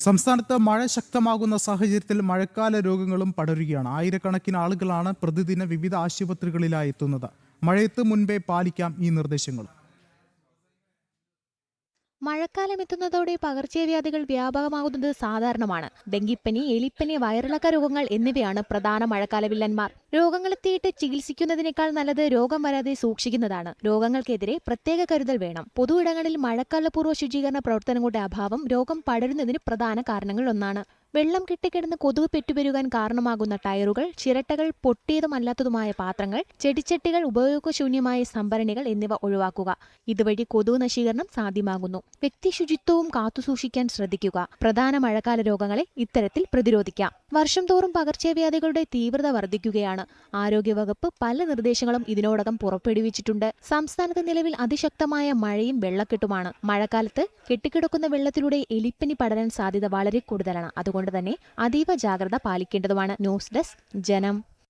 സംസ്ഥാനത്ത് മഴ ശക്തമാകുന്ന സാഹചര്യത്തിൽ മഴക്കാല രോഗങ്ങളും പടരുകയാണ്. ആയിരക്കണക്കിന് ആളുകളാണ് പ്രതിദിന വിവിധ ആശുപത്രികളിലായി എത്തുന്നത്. മഴയത്ത് മുൻപേ പാലിക്കാം ഈ നിർദ്ദേശങ്ങൾ. മഴക്കാലം എത്തുന്നതോടെ പകർച്ചവ്യാധികൾ വ്യാപകമാകുന്നത് സാധാരണമാണ്. ഡെങ്കിപ്പനി, എലിപ്പനി, വയറിളക്ക രോഗങ്ങൾ എന്നിവയാണ് പ്രധാന മഴക്കാല വില്ലന്മാർ. രോഗങ്ങളെത്തിയിട്ട് ചികിത്സിക്കുന്നതിനേക്കാൾ നല്ലത് രോഗം വരാതെ സൂക്ഷിക്കുന്നതാണ്. രോഗങ്ങൾക്കെതിരെ പ്രത്യേക കരുതൽ വേണം. പൊതു ഇടങ്ങളിൽ മഴക്കാലപൂർവ്വ ശുചീകരണ പ്രവർത്തനങ്ങളുടെ അഭാവം രോഗം പടരുന്നതിന് പ്രധാന കാരണങ്ങളിലൊന്നാണ്. വെള്ളം കെട്ടിക്കിടന്ന് കൊതുക് പെറ്റുപെരുകാൻ കാരണമാകുന്ന ടയറുകൾ, ചിരട്ടകൾ, പൊട്ടിയതുമല്ലാത്തതുമായ പാത്രങ്ങൾ, ചെടിച്ചട്ടികൾ, ഉപയോഗശൂന്യമായ സംഭരണികൾ എന്നിവ ഒഴിവാക്കുക. ഇതുവഴി കൊതുക് നശീകരണം സാധ്യമാകുന്നു. വ്യക്തി ശുചിത്വവും കാത്തുസൂക്ഷിക്കാൻ ശ്രദ്ധിക്കുക. പ്രധാന മഴക്കാല രോഗങ്ങളെ ഇത്തരത്തിൽ പ്രതിരോധിക്കാം. വർഷം തോറും പകർച്ചവ്യാധികളുടെ തീവ്രത വർദ്ധിക്കുകയാണ്. ആരോഗ്യവകുപ്പ് പല നിർദ്ദേശങ്ങളും ഇതിനോടകം പുറപ്പെടുവിച്ചിട്ടുണ്ട്. സംസ്ഥാനത്ത് നിലവിൽ അതിശക്തമായ മഴയും വെള്ളക്കെട്ടുമാണ്. മഴക്കാലത്ത് കെട്ടിക്കിടക്കുന്ന വെള്ളത്തിലൂടെ എലിപ്പനി പടരാൻ സാധ്യത വളരെ കൂടുതലാണ്. അതുകൊണ്ട് തന്നെ അതീവ ജാഗ്രത പാലിക്കേണ്ടതുമാണ്. ന്യൂസ് ഡെസ്ക് ജനം.